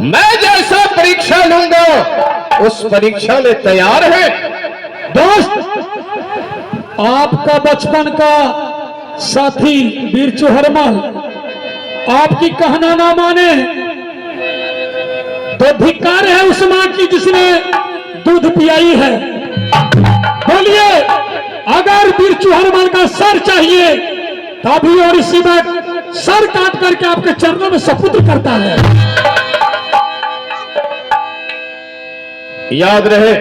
मैं जैसा परीक्षा लूंगा उस परीक्षा में तैयार है। दोस्त, आपका बचपन का साथी वीर चोहरमल आपकी कहना ना माने तो धिक्कार है उस मां की जिसने दूध पियाई है। बोलिए, अगर वीर चोहरमल का सर चाहिए तभी और इसी वक्त सर काट करके आपके चरणों में सपुत्र करता है। याद रहे,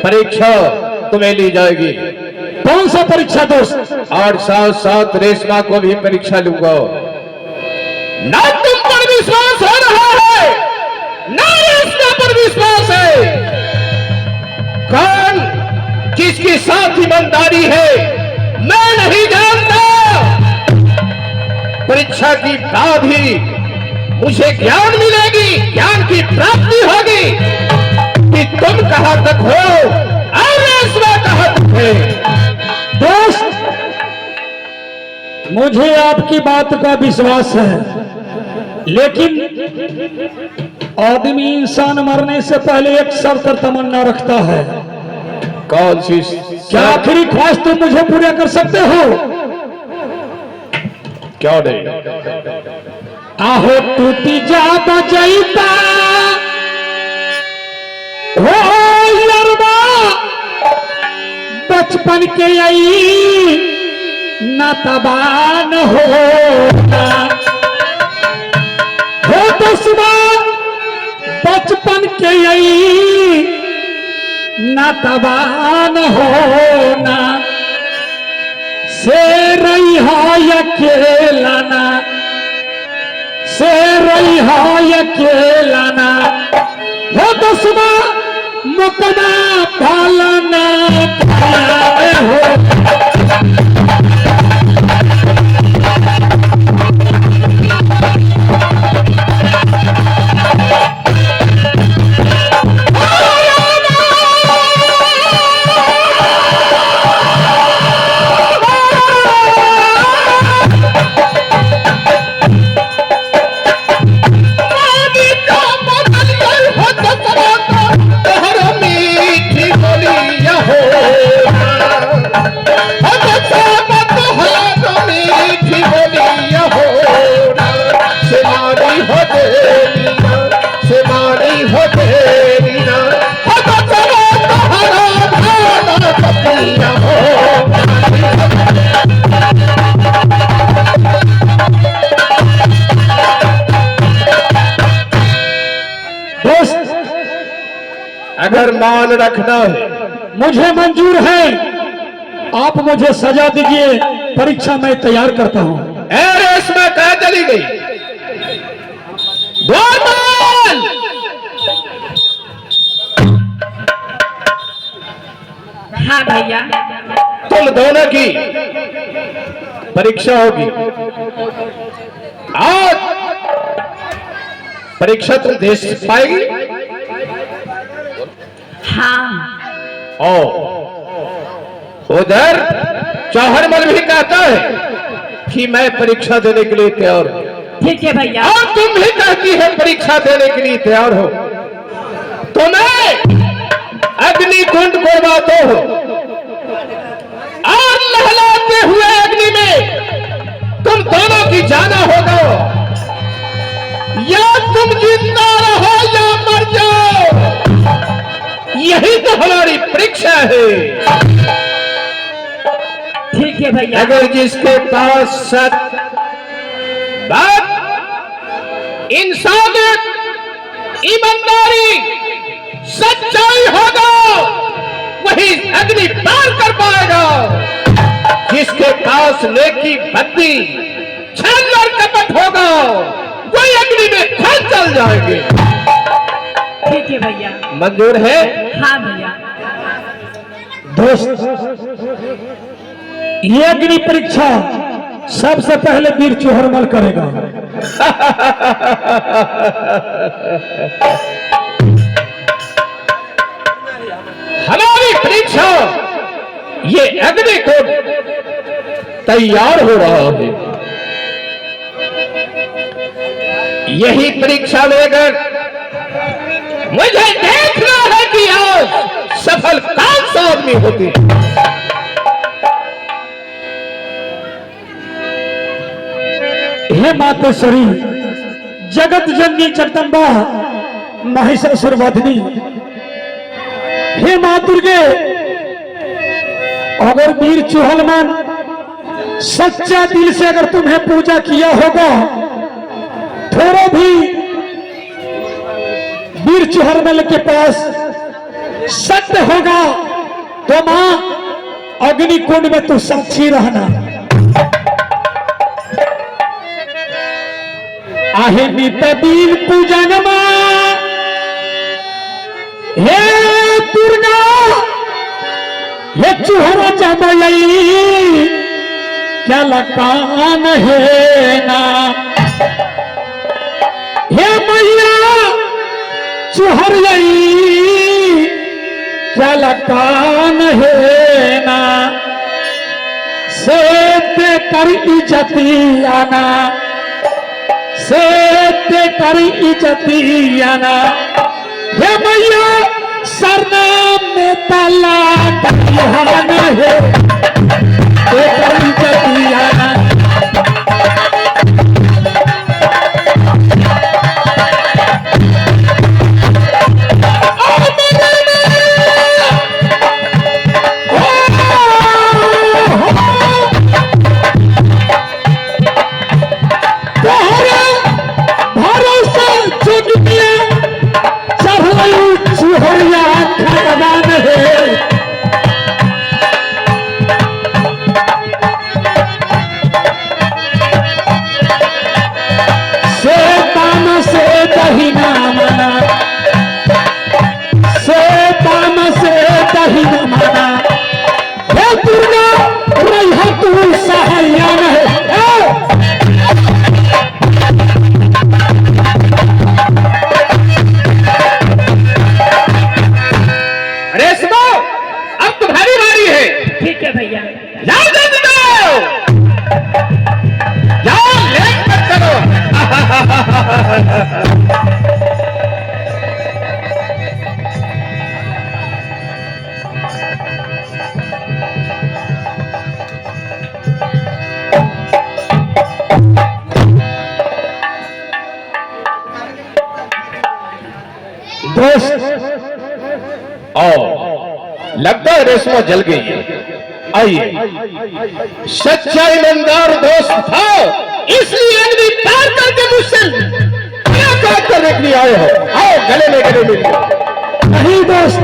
परीक्षा तुम्हें ली जाएगी। कौन सा परीक्षा दोस्त? और साथ साथ रेशमा को भी परीक्षा लूंगा। ना तुम पर विश्वास हो रहा है, ना रेशमा पर विश्वास है। कौन किसके साथ ईमानदारी है मैं नहीं जानता। परीक्षा की बाद ही मुझे ज्ञान मिलेगी, ज्ञान की प्राप्ति होगी कि तुम कहां तक हो और रेशमा कहां तक है। दोस्त, मुझे आपकी बात का विश्वास है, लेकिन आदमी इंसान मरने से पहले एक शर्त और तमन्ना रखता है। कौन सी? क्या आखिरी ख्वाहिश तुम मुझे पूरा कर सकते हो? क्यों नहीं? आहो टूटी जा बजैता हो यरबा बचपन के आई ना तबान होना हो दसवा बचपन के आई ना तबान होना से रही अकेला ना से रही अकेला ना हो दसवा मुकना पालना हो। अगर मान रखना है मुझे मंजूर है। आप मुझे सजा दीजिए, परीक्षा मैं तैयार करता हूं। रेशमा कहाँ चली गई? बोल। हाँ भैया, तुम दोनों की परीक्षा होगी आज। परीक्षा तुम दे पाएगी? हाँ। ओ, उधर चौहरमल भी कहता है कि मैं परीक्षा देने के लिए तैयार हूं। ठीक है भैया। और तुम भी कहती है परीक्षा देने के लिए तैयार हो। तुम्हें अग्निकुंड को बातो हो और लहलाते हुए अग्नि में तुम दोनों की जाना होगा। या तुम जिंदा रहो या मर जाओ, यही तो हमारी परीक्षा है। ठीक है भैया। अगर जिसके पास सत्य, बात, इंसानियत, ईमानदारी, सच्चाई होगा वही अग्नि पार कर पाएगा। जिसके पास नेकी, भक्ति, छल और कपट होगा वही अग्नि में खल चल जाएंगे। ठीक है भैया। मंजूर है? हाँ भैया। दोस्त, ये अग्नि परीक्षा सबसे पहले वीर चोहरमल करेगा। हमारी परीक्षा ये अग्नि को तैयार हो रहा है। यही परीक्षा लेकर मुझे देखना है कि आज सफल कौन सा आदमी होती है। हे मातेश्वरी, जगत जननी जगदम्बा महिषासुर वधिनी, हे मां दुर्गे, अगर वीर चूहलमान सच्चा दिल से अगर तुम्हें पूजा किया होगा, थोड़ा भी वीर चूहलमल के पास सत्य होगा, तो मां अग्निकुंड में तू साक्षी रहना। आहे नित दिन पूजन हे दुर्गा, हे चूहरा जमयई क्या लकान है ना, हे मैया चूहरयई क्या लकान है ना, से ते कर इज्जती आना, से ते कर इज्जती आना, हे मैया सरनाम में ताला कल्याण है, ते कर इज्जती आना। ठीक है भैया। दोस्त, लगता है रेशमा जल गई है। आइए, सच्चा ईमानदार दोस्त था, इसलिए अग्नि पार करके मुझसे मुलाकात करने के लिए आए हो। आओ गले में गले मिलिए। नहीं दोस्त,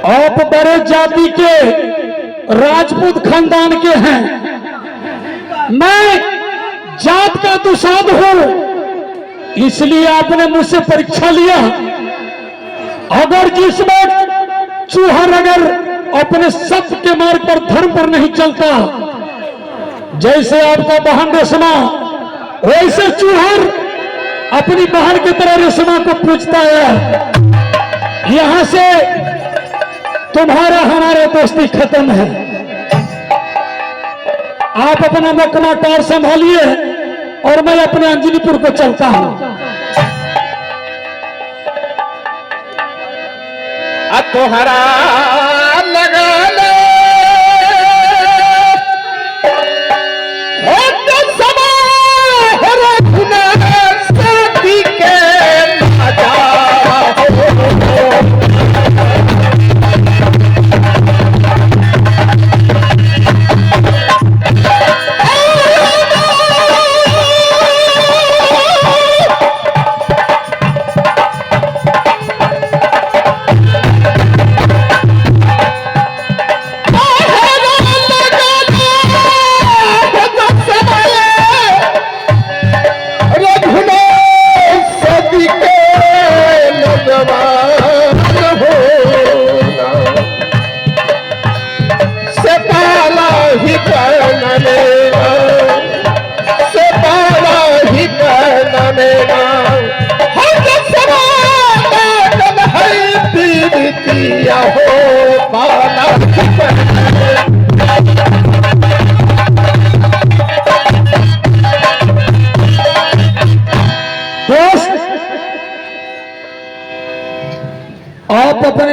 आप बड़े जाति के राजपूत खानदान के हैं, मैं जात का दुसाध हूं, इसलिए आपने मुझसे परीक्षा लिया। अगर जिस वक्त चूहर अगर अपने सत्य के मार्ग पर धर्म पर नहीं चलता, जैसे आपका बहन रेशमा, वैसे चूहर अपनी बहन की तरह रेशमा को पूछता है, यहां से तुम्हारा हमारा दोस्ती खत्म है। आप अपना मकमा कार संभालिए और मैं अपने अंजनीपुर को चलता हूं। तोहरा लगा ले हो तो समा हो रखना साथी के मजा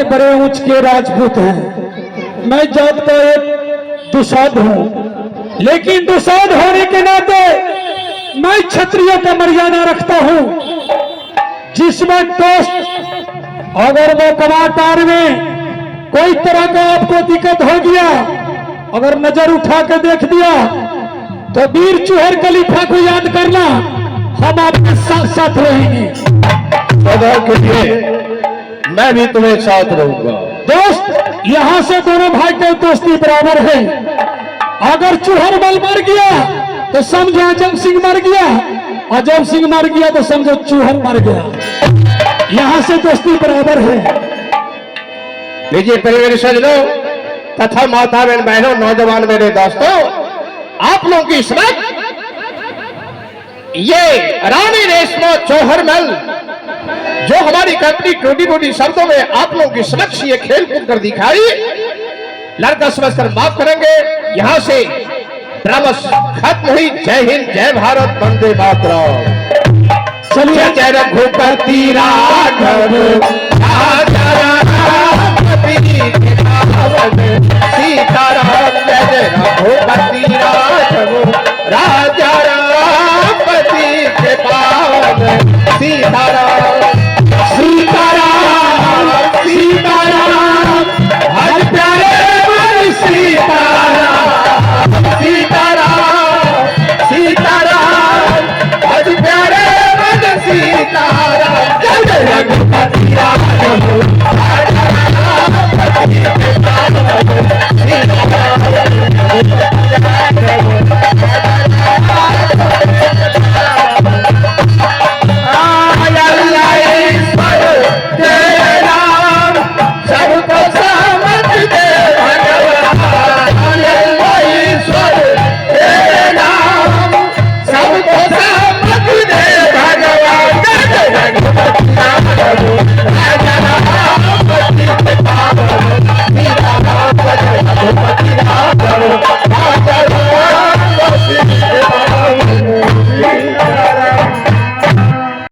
मैं बड़े ऊंच के राजपूत हैं, मैं जात का एक दुसाध हूँ, लेकिन दुसाध होने के नाते मैं क्षत्रियों का मर्यादा रखता हूँ। जिस वक्त दोस्त अगर वो कमाटार में कोई तरह का आपको दिक्कत हो गया, अगर नजर उठा के देख दिया तो वीर चुहर खलीफा को याद करना, हम आपके साथ साथ रहेंगे। सदा के लिए मैं भी तुम्हें साथ रहूंगा। दोस्त यहाँ से दोनों भाई के दोस्ती बराबर है। अगर चुहर बल मर गया तो समझो अजम सिंह मर गया, अजम सिंह मर गया तो समझो चूहर मर गया। यहाँ से दोस्ती बराबर है। लीजिए परिवार सजनों तथा माता बहन बहनों, नौजवान मेरे दोस्तों, आप लोगों की समझ ये रानी रेशमा चौहरमल जो हमारी कंपनी टूटी टूटी शब्दों में आप लोगों की समक्ष ये खेल कूद कर दिखाई, लड़का समझकर माफ करेंगे। यहां से ड्रामा खत्म हुई। जय हिंद, जय भारत, वंदे मातरम। चलिए जय रघुपति राघव राजा राम सीताराम।